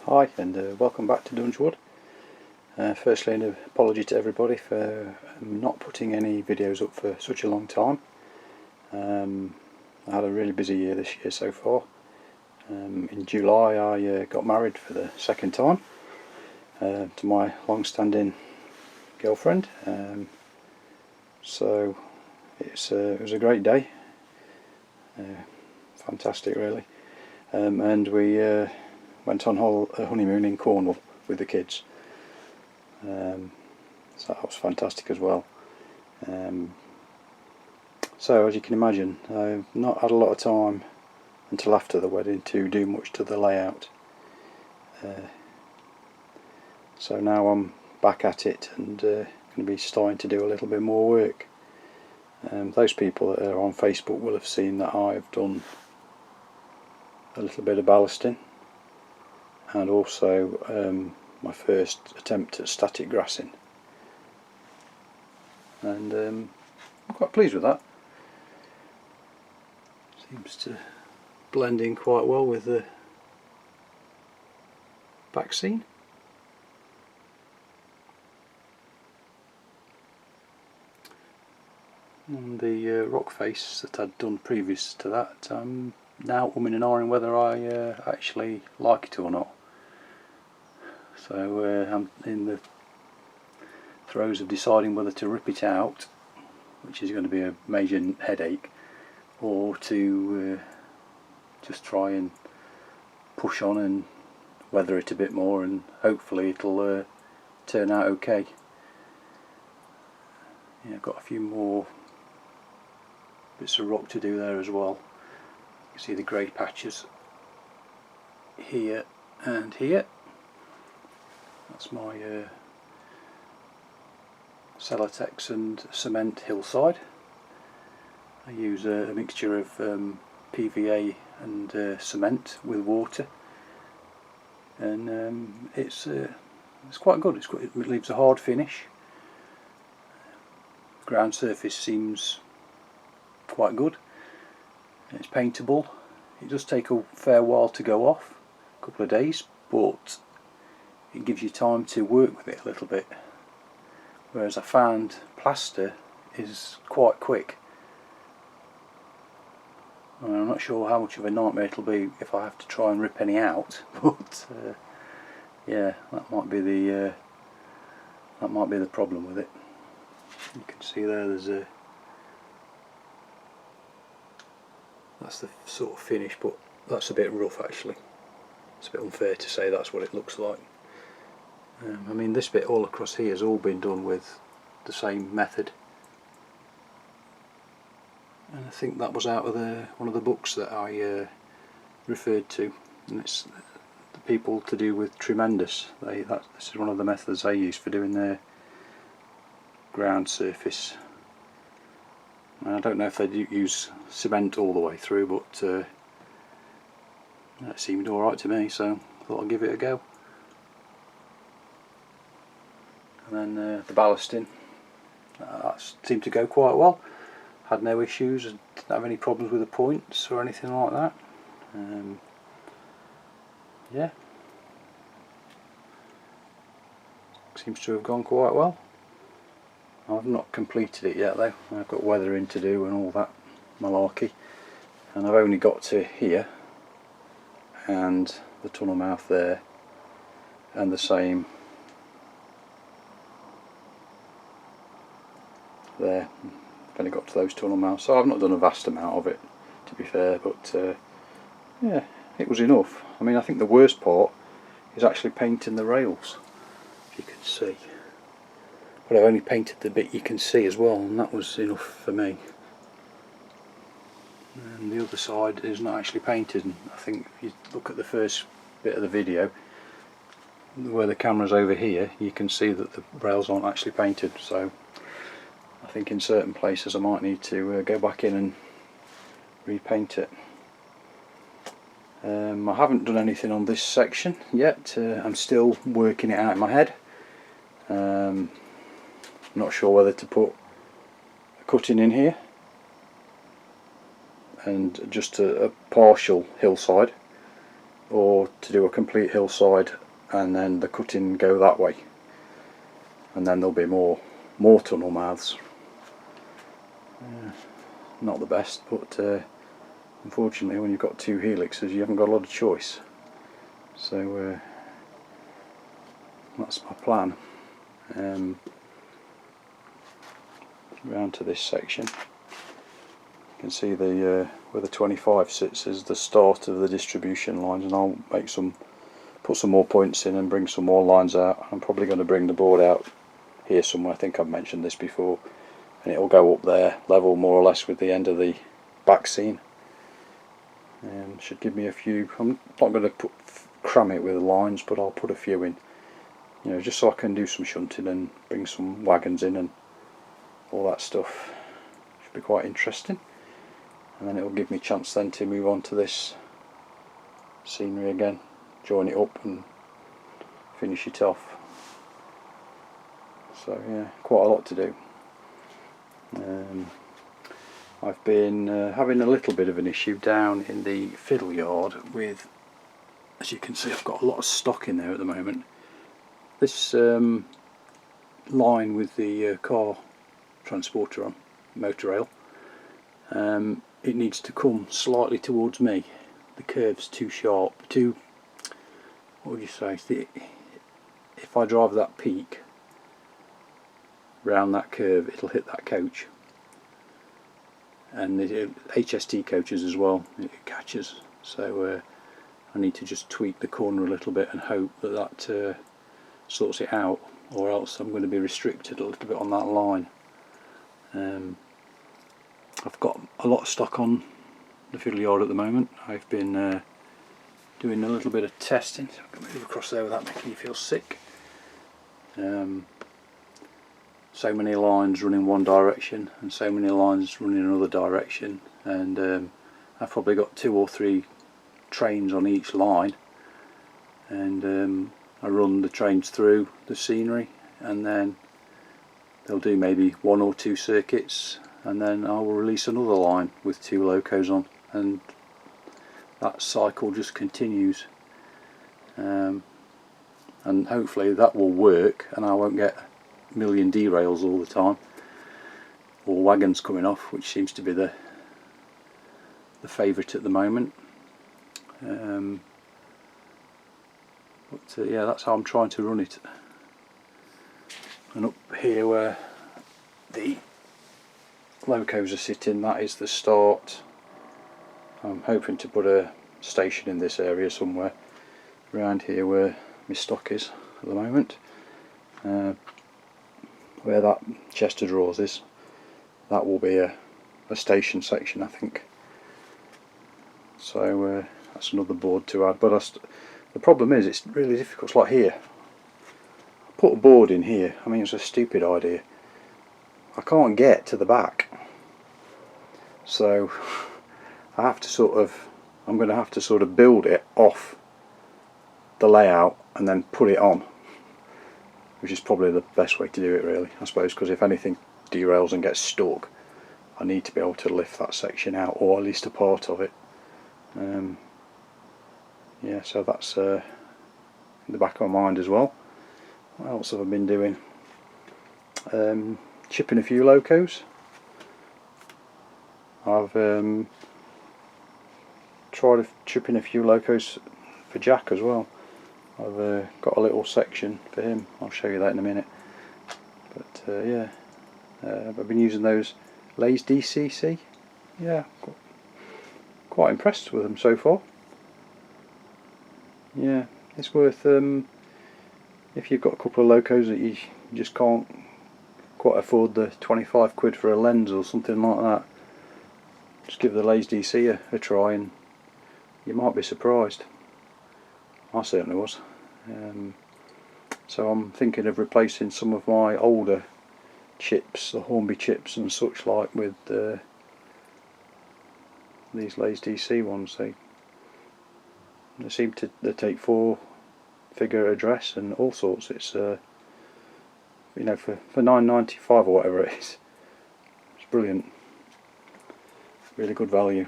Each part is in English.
Hi and welcome back to Dunge. Firstly, an apology to everybody for not putting any videos up for such a long time. I had a really busy year this year so far. In July I got married for the second time to my long-standing girlfriend. So it was a great day, fantastic really, and we went on a honeymoon in Cornwall with the kids. So that was fantastic as well. So as you can imagine, I've not had a lot of time until after the wedding to do much to the layout. So now I'm back at it and going to be starting to do a little bit more work. Those people that are on Facebook will have seen that I've done a little bit of ballasting and also my first attempt at static grassing, and I'm quite pleased with that. Seems to blend in quite well with the back scene. And the rock face that I'd done previous to that, I'm now umming and ahhing whether I actually like it or not. So I'm in the throes of deciding whether to rip it out, which is going to be a major headache, or to just try and push on and weather it a bit more, and hopefully it'll turn out okay. Yeah, I've got a few more bits of rock to do there as well. You can see the grey patches here and here. That's my Celotex and cement hillside. I use a mixture of PVA and cement with water, and it's quite good. It leaves a hard finish. Ground surface seems quite good. It's paintable. It does take a fair while to go off, a couple of days, but it gives you time to work with it a little bit, whereas I found plaster is quite quick. I'm not sure how much of a nightmare it'll be if I have to try and rip any out, but yeah, that might be the problem with it. You can see there's that's the sort of finish, but that's a bit rough actually. It's a bit unfair to say that's what it looks like. I mean, this bit all across here has all been done with the same method, and I think that was out of one of the books that I referred to, and it's the people to do with Tremendous. This is one of the methods they use for doing their ground surface. And I don't know if they do use cement all the way through, but that seemed alright to me, so I thought I'd give it a go. And then the ballasting, that seemed to go quite well. Had no issues, didn't have any problems with the points or anything like that. Yeah, seems to have gone quite well. I've not completed it yet though. I've got weathering to do and all that malarkey, and I've only got to here and the tunnel mouth there, and the same there. I've only got to those tunnel mouths, so I've not done a vast amount of it, to be fair, but yeah, it was enough. I mean, I think the worst part is actually painting the rails, if you can see. But I've only painted the bit you can see as well, and that was enough for me. And the other side is not actually painted, and I think if you look at the first bit of the video, where the camera's over here, you can see that the rails aren't actually painted, so I think in certain places I might need to go back in and repaint it. I haven't done anything on this section yet. I'm still working it out in my head. I'm not sure whether to put a cutting in here and just a partial hillside, or to do a complete hillside and then the cutting go that way, and then there'll be more tunnel mouths. Not the best, but unfortunately when you've got 2 helixes you haven't got a lot of choice. So that's my plan. Round to this section, you can see the where the 25 sits is the start of the distribution lines, and I'll put some more points in and bring some more lines out. I'm probably going to bring the board out here somewhere. I think I've mentioned this before, and it'll go up there level more or less with the end of the back seam. Should give me a few. I'm not going to cram it with lines, but I'll put a few in, you know, just so I can do some shunting and bring some wagons in and all that stuff. Should be quite interesting, and then it will give me a chance then to move on to this scenery again, join it up and finish it off. So yeah, quite a lot to do. I've been having a little bit of an issue down in the Fiddle yard with, as you can see, I've got a lot of stock in there at the moment. This line with the car transporter on, motor rail, it needs to come slightly towards me. The curve's too sharp, what would you say, if I drive that peak round that curve it'll hit that coach, and the HST coaches as well, it catches. So I need to just tweak the corner a little bit and hope that sorts it out, or else I'm going to be restricted a little bit on that line. I've got a lot of stock on the Fiddle yard at the moment. I've been doing a little bit of testing, so I can move across there without making you feel sick. So many lines running one direction and so many lines running another direction, and I've probably got 2 or 3 trains on each line, and I run the trains through the scenery, and then they'll do maybe 1 or 2 circuits, and then I will release another line with 2 locos on, and that cycle just continues. And hopefully that will work and I won't get a million derails all the time, or wagons coming off, which seems to be the favourite at the moment. But yeah, that's how I'm trying to run it. And up here where the locos are sitting, that is the start. I'm hoping to put a station in this area somewhere around here where my stock is at the moment. Where that chest of drawers is, that will be a station section, I think. So that's another board to add, but the problem is it's really difficult. It's like here, I put a board in here. I mean, it's a stupid idea. I can't get to the back, so I have to I'm going to have to sort of build it off the layout and then put it on, which is probably the best way to do it, really, I suppose, because if anything derails and gets stuck, I need to be able to lift that section out, or at least a part of it. Yeah, so that's in the back of my mind as well. What else have I been doing? Chipping a few locos. I've tried chipping a few locos for Jack as well. I've got a little section for him, I'll show you that in a minute. But yeah, I've been using those Lays DCC. Yeah, quite impressed with them so far. Yeah, it's worth, if you've got a couple of locos that you just can't quite afford the 25 quid for a lens or something like that, just give the Lays DC a try and you might be surprised. I certainly was. So I'm thinking of replacing some of my older chips, the Hornby chips and such like, with these Lays DC ones. They seem to take 4-figure address and all sorts. It's you know, for $9.95 or whatever it is, it's brilliant. Really good value.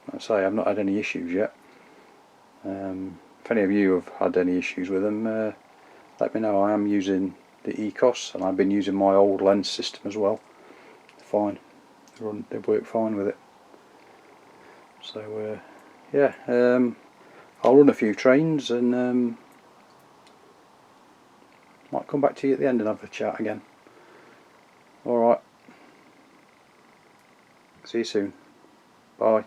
Like I say, I've not had any issues yet. If any of you have had any issues with them, let me know. I am using the ECOS, and I've been using my old lens system as well. Fine, they work fine with it. So yeah, I'll run a few trains and might come back to you at the end and have a chat again. Alright, see you soon. Bye.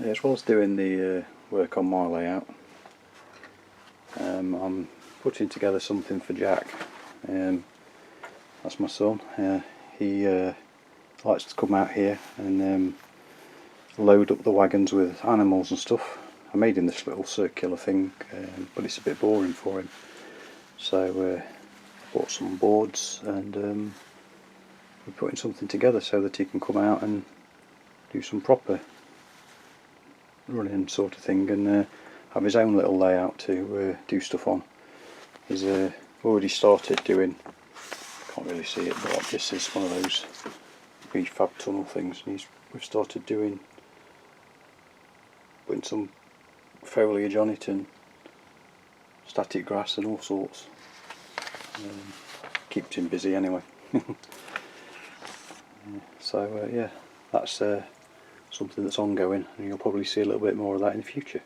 as well as doing the work on my layout, I'm putting together something for Jack. That's my son. He likes to come out here and load up the wagons with animals and stuff. I made him this little circular thing, but it's a bit boring for him. So I bought some boards and we're putting something together so that he can come out and do some proper running sort of thing, and have his own little layout to do stuff on. He's already started doing, can't really see it, but this is one of those prefab tunnel things, and we've started putting some foliage on it and static grass and all sorts. Keeps him busy anyway. So yeah, that's something that's ongoing, and you'll probably see a little bit more of that in the future.